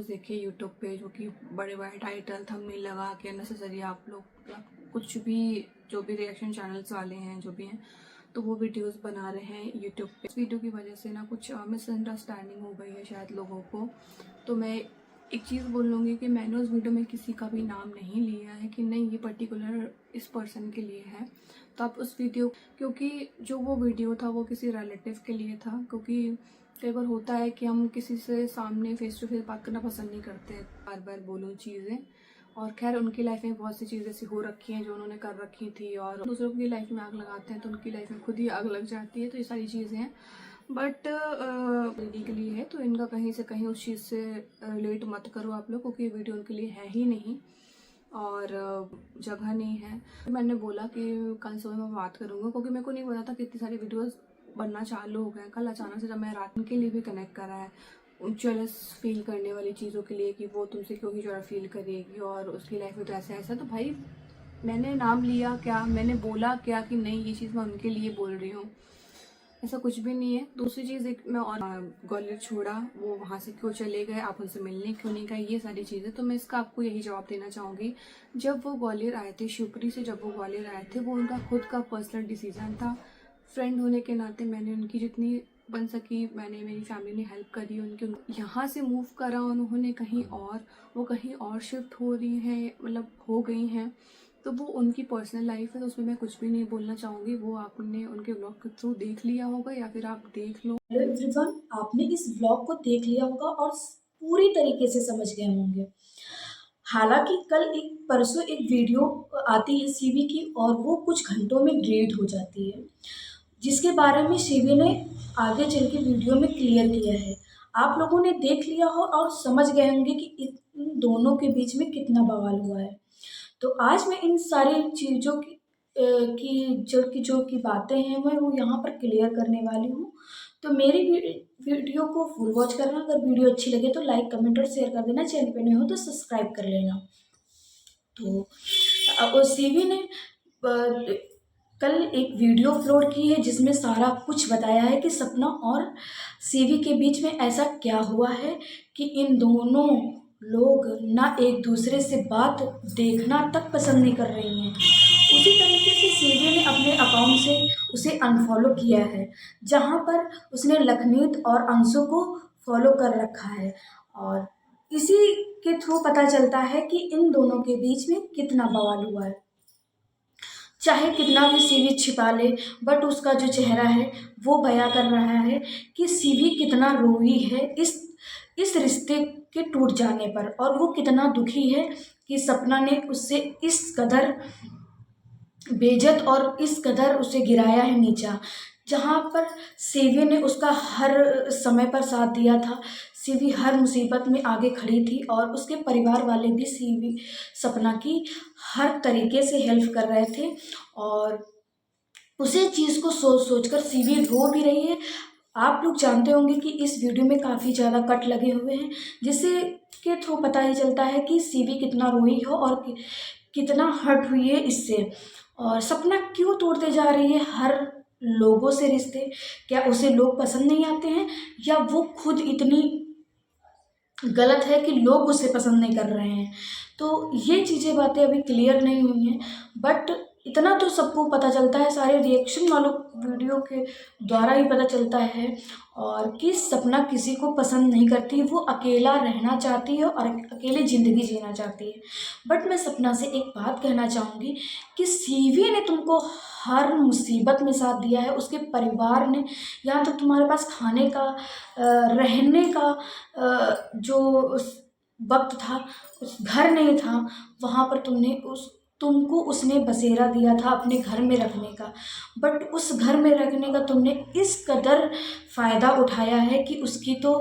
Videos देखे YouTube पे जो कि बड़े बड़े टाइटल थंबनेल लगा के अननेसेसरी आप लोग कुछ भी जो भी रिएक्शन चैनल्स वाले हैं जो भी हैं तो वो वीडियोस बना रहे हैं यूट्यूब पे। इस वीडियो की वजह से ना कुछ मिसअंडरस्टैंडिंग हो गई है शायद लोगों को। तो मैं एक चीज़ बोल लूँगी कि मैंने उस वीडियो में किसी का भी नाम नहीं लिया है कि नहीं ये पर्टिकुलर इस पर्सन के लिए है। तो आप उस वीडियो, क्योंकि जो वो वीडियो था वो किसी रिलेटिव के लिए था, क्योंकि कई बार होता है कि हम किसी से सामने फेस टू फेस बात करना पसंद नहीं करते, बार बार बोलूँ चीज़ें। और खैर उनकी लाइफ में बहुत सी चीज़ें ऐसी हो रखी हैं जो उन्होंने कर रखी थी, और दूसरों की लाइफ में आग लगाते हैं तो उनकी लाइफ में खुद ही आग लग जाती है। तो ये सारी चीज़ें हैं, बट लेडी के लिए है तो इनका कहीं से कहीं उस चीज़ से रिलेट मत करो आप लोग, क्योंकि वीडियो उनके लिए है ही नहीं और जगह नहीं है। मैंने बोला कि कल सुबह मैं बात करूँगा, क्योंकि मेरे को नहीं पता था कि इतनी सारी वीडियोस बनना चालू हो गए। कल अचानक से जब मैं रात के लिए भी कनेक्ट करा है जेलस फील करने वाली चीज़ों के लिए कि वो तुमसे क्यों ही ज़्यादा फील करेगी और उसकी लाइफ में तो ऐसा ऐसा। तो भाई मैंने नाम लिया क्या, मैंने बोला क्या कि नहीं ये चीज़ मैं उनके लिए बोल रही हूँ, ऐसा कुछ भी नहीं है। दूसरी चीज़ एक मैं और ग्वालियर छोड़ा, वो वहाँ से क्यों चले गए, आप उनसे मिलने क्यों नहीं गए, ये सारी चीज़ें। तो मैं इसका आपको यही जवाब देना चाहूँगी, जब वो ग्वालियर आए थे शिवपुरी से, जब वो ग्वालियर आए थे वो उनका खुद का पर्सनल डिसीज़न था। फ्रेंड होने के नाते मैंने उनकी जितनी बन सकी मैंने, मेरी फैमिली ने हेल्प करी उनकी। यहाँ से मूव करा उन्होंने कहीं और, वो कहीं और शिफ्ट हो रही हैं, मतलब हो गई हैं, तो वो उनकी पर्सनल लाइफ है, तो उसमें मैं कुछ भी नहीं बोलना चाहूँगी। वो आपने उनके ब्लॉग के थ्रू देख लिया होगा या फिर आप देख लो। हेलो एवरीवन, आपने इस व्लॉग को देख लिया होगा और पूरी तरीके से समझ गए होंगे। हालांकि कल एक परसों एक वीडियो आती है सीवी की और वो कुछ घंटों में डिलीट हो जाती है, जिसके बारे में सीवी ने आगे चल के वीडियो में क्लियर किया है। आप लोगों ने देख लिया हो और समझ गए होंगे कि इन दोनों के बीच में कितना बवाल हुआ है। तो आज मैं इन सारी चीज़ों की बातें हैं मैं वो यहाँ पर क्लियर करने वाली हूँ। तो मेरी वीडियो को फुल वॉच करना, अगर वीडियो अच्छी लगे तो लाइक कमेंट और शेयर कर देना, चैनल पे नए हो तो सब्सक्राइब कर लेना। तो सीवी ने कल एक वीडियो अपलोड की है जिसमें सारा कुछ बताया है कि सपना और सीवी के बीच में ऐसा क्या हुआ है कि इन दोनों लोग ना एक दूसरे से बात देखना तक पसंद नहीं कर रही हैं। उसी तरीके से सीवी ने अपने अकाउंट से उसे अनफॉलो किया है, जहां पर उसने लखनीत और अंशु को फॉलो कर रखा है। और इसी के थ्रू पता चलता है कि इन दोनों के बीच में कितना बवाल हुआ है। चाहे कितना भी सीवी छिपा ले, बट उसका जो चेहरा है वो बयां कर रहा है कि सीवी कितना रोई है इस रिश्ते के टूट जाने पर, और वो कितना दुखी है कि सपना ने उससे इस कदर बेइज्जत और इस कदर उसे गिराया है नीचा। जहाँ पर सीवी ने उसका हर समय पर साथ दिया था, सीवी हर मुसीबत में आगे खड़ी थी और उसके परिवार वाले भी सीवी सपना की हर तरीके से हेल्प कर रहे थे। और उसी चीज़ को सोच सोच कर सीवी रो भी रही है। आप लोग जानते होंगे कि इस वीडियो में काफ़ी ज़्यादा कट लगे हुए हैं, जिससे के थ्रू पता ही चलता है कि सीवी कितना रोई हो और कितना हर्ट हुई है इससे, और सपना क्यों तोड़ते जा रही है हर लोगों से रिश्ते। क्या उसे लोग पसंद नहीं आते हैं, या वो खुद इतनी गलत है कि लोग उसे पसंद नहीं कर रहे हैं। तो ये चीज़ें बातें अभी क्लियर नहीं हुई हैं, बट इतना तो सबको पता चलता है, सारे रिएक्शन वालों वीडियो के द्वारा ही पता चलता है, और कि सपना किसी को पसंद नहीं करती, वो अकेला रहना चाहती है और अकेले ज़िंदगी जीना चाहती है। बट मैं सपना से एक बात कहना चाहूँगी कि सीवी ने तुमको हर मुसीबत में साथ दिया है, उसके परिवार ने, यहाँ तक तुम्हारे पास खाने का रहने का जो उस वक्त था, उस घर नहीं था, वहाँ पर तुमको उसने बसेरा दिया था अपने घर में रखने का, बट उस घर में रखने का तुमने इस कदर फ़ायदा उठाया है कि उसकी तो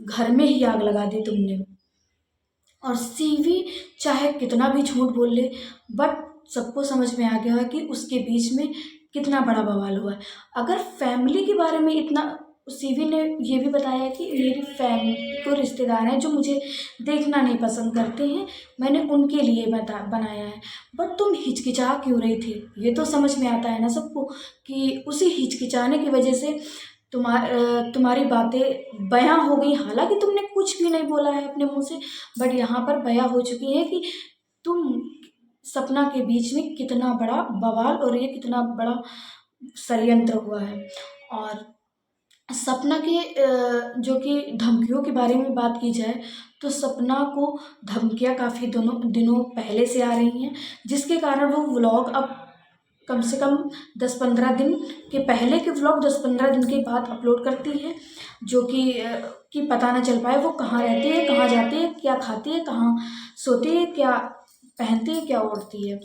घर में ही आग लगा दी तुमने। और सीवी चाहे कितना भी झूठ बोल ले, बट सबको समझ में आ गया है कि उसके बीच में कितना बड़ा बवाल हुआ है। अगर फैमिली के बारे में इतना, सीवी ने ये भी बताया है कि मेरी फैमिली को रिश्तेदार हैं जो मुझे देखना नहीं पसंद करते हैं, मैंने उनके लिए बनाया है। बट तुम हिचकिचा क्यों रही थी, ये तो समझ में आता है ना सबको कि उसी हिचकिचाने की वजह से तुम्हारी बातें बयां हो गई, हालांकि तुमने कुछ भी नहीं बोला है अपने मुंह से, बट यहाँ पर बयां हो चुकी है कि तुम सपना के बीच में कितना बड़ा बवाल और ये कितना बड़ा षड्यंत्र हुआ है। और सपना के जो कि धमकियों के बारे में बात की जाए तो सपना को धमकियां काफ़ी दिनों पहले से आ रही हैं, जिसके कारण वो व्लॉग अब कम से कम 10-15 दिन के पहले के व्लॉग 10-15 दिन के बाद अपलोड करती है, जो कि पता न चल पाए वो कहाँ रहती है, कहाँ जाती है, क्या खाती है, कहाँ सोती है, क्या पहनती है, क्या ओढ़ती है।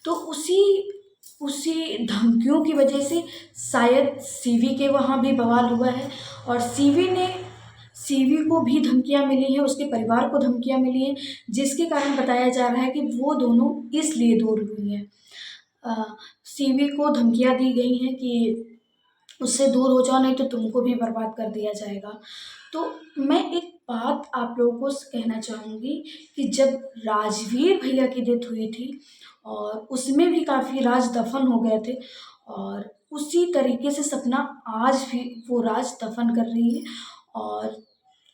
तो उसी उसी धमकियों की वजह से शायद सीवी के वहाँ भी बवाल हुआ है, और सीवी को भी धमकियां मिली हैं, उसके परिवार को धमकियां मिली हैं, जिसके कारण बताया जा रहा है कि वो दोनों इसलिए दूर हुई हैं। सीवी को धमकियां दी गई हैं कि उससे दूर हो जाओ, नहीं तो तुमको भी बर्बाद कर दिया जाएगा। तो मैं एक बात आप लोगों को कहना चाहूँगी कि जब राजवीर भैया की डेथ हुई थी और उसमें भी काफ़ी राज दफन हो गए थे, और उसी तरीके से सपना आज भी वो राज दफन कर रही है। और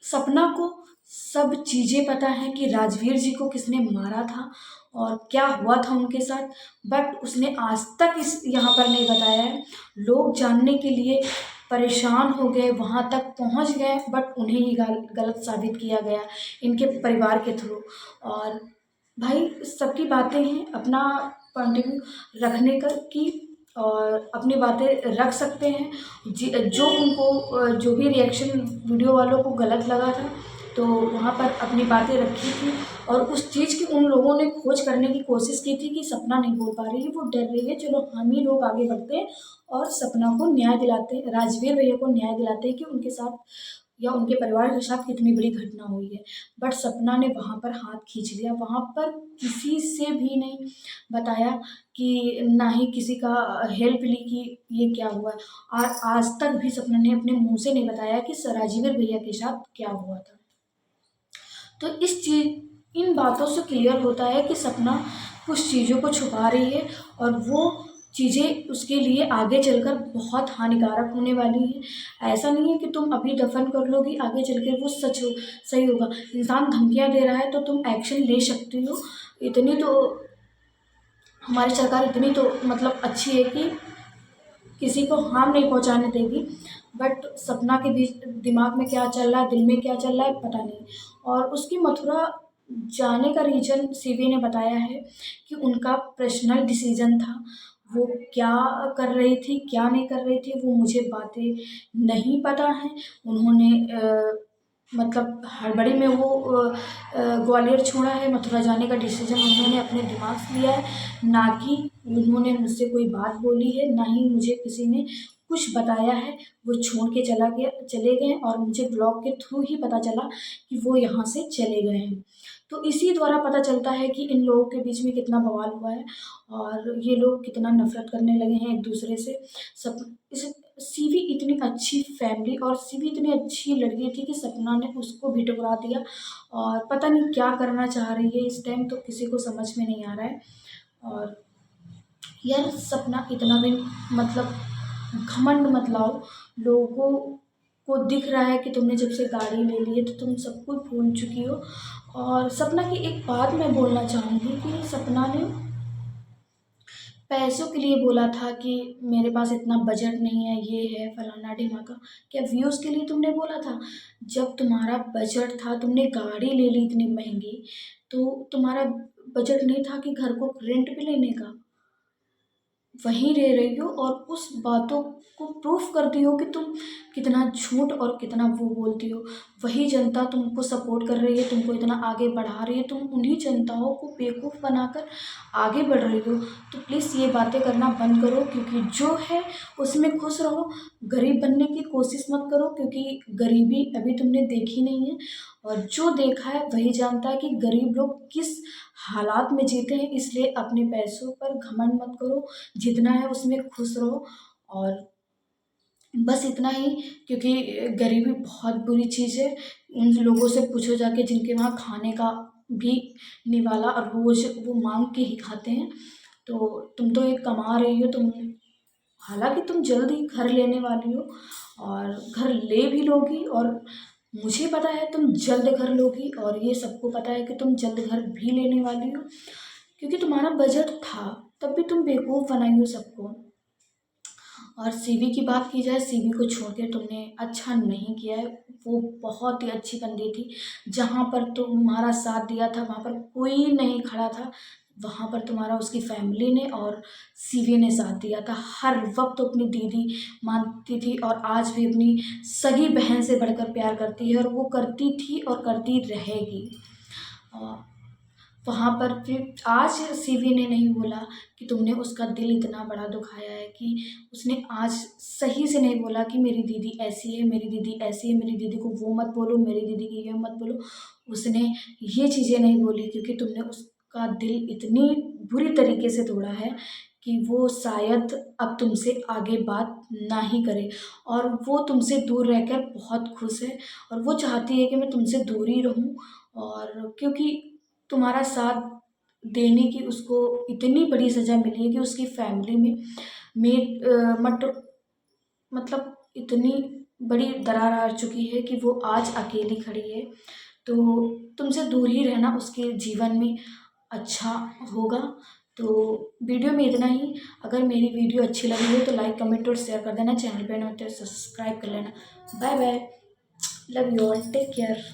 सपना को सब चीज़ें पता है कि राजवीर जी को किसने मारा था और क्या हुआ था उनके साथ, बट उसने आज तक इस यहाँ पर नहीं बताया है। लोग जानने के लिए परेशान हो गए, वहाँ तक पहुँच गए, बट उन्हें ही गलत साबित किया गया इनके परिवार के थ्रू। और भाई सबकी बातें हैं, अपना पॉइंट ऑफ व्यू रखने का कि और अपनी बातें रख सकते हैं। जो उनको जो भी रिएक्शन वीडियो वालों को गलत लगा था तो वहाँ पर अपनी बातें रखी थी, और उस चीज़ की उन लोगों ने खोज करने की कोशिश की थी कि सपना नहीं बोल पा रही है, वो डर रही है। चलो हम ही लोग आगे बढ़ते हैं और सपना को न्याय दिलाते हैं, राजवीर भैया को न्याय दिलाते हैं कि उनके साथ या उनके परिवार के साथ कितनी बड़ी घटना हुई है। बट सपना ने वहाँ पर हाथ खींच लिया, वहाँ पर किसी से भी नहीं बताया कि ना ही किसी का हेल्प ली कि ये क्या हुआ है। और आज तक भी सपना ने अपने मुंह से नहीं बताया कि राजवीर भैया के साथ क्या हुआ था। तो इन बातों से क्लियर होता है कि सपना कुछ चीज़ों को छुपा रही है, और वो चीज़ें उसके लिए आगे चलकर बहुत हानिकारक होने वाली हैं। ऐसा नहीं है कि तुम अभी दफन कर लोगी, आगे चल के वो सही होगा। इंसान धमकियाँ दे रहा है तो तुम एक्शन ले सकती हो। इतनी तो हमारी सरकार इतनी तो मतलब अच्छी है कि किसी को हार्म नहीं पहुंचाने देगी। बट सपना के बीच दिमाग में क्या चल रहा है, दिल में क्या चल रहा है, पता नहीं। और उसकी मथुरा जाने का रीज़न सीवी ने बताया है कि उनका पर्सनल डिसीजन था। वो क्या कर रही थी, क्या नहीं कर रही थी, वो मुझे बातें नहीं पता हैं। उन्होंने मतलब हड़बड़ी में वो ग्वालियर छोड़ा है, मथुरा जाने का डिसीजन उन्होंने अपने दिमाग से लिया है, ना कि उन्होंने मुझसे कोई बात बोली है, ना ही मुझे किसी ने कुछ बताया है। वो छोड़ के चले गए, और मुझे ब्लॉग के थ्रू ही पता चला कि वो यहाँ से चले गए हैं। तो इसी द्वारा पता चलता है कि इन लोगों के बीच में कितना बवाल हुआ है, और ये लोग कितना नफरत करने लगे हैं एक दूसरे से। सब इस सीवी इतनी अच्छी फैमिली और सीवी इतनी अच्छी लड़की थी कि सपना ने उसको भी ठुकरा दिया, और पता नहीं क्या करना चाह रही है इस टाइम, तो किसी को समझ में नहीं आ रहा है। और यार सपना इतना भी मतलब घमंड मत लाओ। लोगों को दिख रहा है कि तुमने जब से गाड़ी ले ली है तो तुम सब कुछ भूल चुकी हो। और सपना की एक बात मैं बोलना चाहूँगी कि सपना ने पैसों के लिए बोला था कि मेरे पास इतना बजट नहीं है, ये है फलाना ढिमाका। क्या व्यूज़ के लिए तुमने बोला था? जब तुम्हारा बजट था, तुमने गाड़ी ले ली इतनी महंगी, तो तुम्हारा बजट नहीं था कि घर को रेंट पे लेने का? वहीं रह रही हो और उस बातों को प्रूफ करती हो कि तुम कितना झूठ और कितना वो बोलती हो। वही जनता तुमको सपोर्ट कर रही है, तुमको इतना आगे बढ़ा रही है, तुम उन्हीं जनताओं को बेवकूफ़ बनाकर आगे बढ़ रही हो। तो प्लीज़ ये बातें करना बंद करो, क्योंकि जो है उसमें खुश रहो। गरीब बनने की कोशिश मत करो, क्योंकि गरीबी अभी तुमने देखी नहीं है, और जो देखा है वही जानता है कि गरीब लोग किस हालात में जीते हैं। इसलिए अपने पैसों पर घमंड मत करो, जितना है उसमें खुश रहो। और बस इतना ही, क्योंकि गरीबी बहुत बुरी चीज़ है। उन लोगों से पूछो जाके जिनके वहाँ खाने का भी निवाला रोज़ वो मांग के ही खाते हैं। तो तुम तो एक कमा रही हो, तुम हालांकि तुम जल्दी घर लेने वाली हो और घर ले भी लोगी, और मुझे पता है तुम जल्द घर लोगी, और ये सबको पता है कि तुम जल्द घर भी लेने वाली हो, क्योंकि तुम्हारा बजट था, तब भी तुम बेवकूफ़ बनाई हो सबको। और सीवी की बात की जाए, सीवी को छोड़ के तुमने अच्छा नहीं किया है। वो बहुत ही अच्छी बंदी थी, जहाँ पर तुम्हारा साथ दिया था वहाँ पर कोई नहीं खड़ा था, वहाँ पर तुम्हारा उसकी फैमिली ने और सीवी ने साथ दिया था। हर वक्त अपनी दीदी मानती थी और आज भी अपनी सगी बहन से बढ़कर प्यार करती है, और वो करती थी और करती रहेगी। वहाँ पर फिर आज सीवी ने नहीं बोला कि तुमने उसका दिल इतना बड़ा दुखाया है, कि उसने आज सही से नहीं बोला कि मेरी दीदी ऐसी है, मेरी दीदी ऐसी है, मेरी दीदी को वो मत बोलो, मेरी दीदी की ये मत बोलो। उसने ये चीज़ें नहीं बोली क्योंकि तुमने उसका दिल इतनी बुरी तरीके से तोड़ा है कि वो शायद अब तुमसे आगे बात ना ही करे, और वो तुमसे दूर रहकर बहुत खुश है, और वो चाहती है कि मैं तुमसे दूर ही रहूं। और क्योंकि तुम्हारा साथ देने की उसको इतनी बड़ी सज़ा मिली है कि उसकी फैमिली में मतलब इतनी बड़ी दरार आ चुकी है कि वो आज अकेली खड़ी है। तो तुमसे दूर ही रहना उसके जीवन में अच्छा होगा। तो वीडियो में इतना ही। अगर मेरी वीडियो अच्छी लगी हो तो लाइक कमेंट और शेयर कर देना, चैनल पे नए हो तो सब्सक्राइब कर लेना। Bye bye, love you all, take care.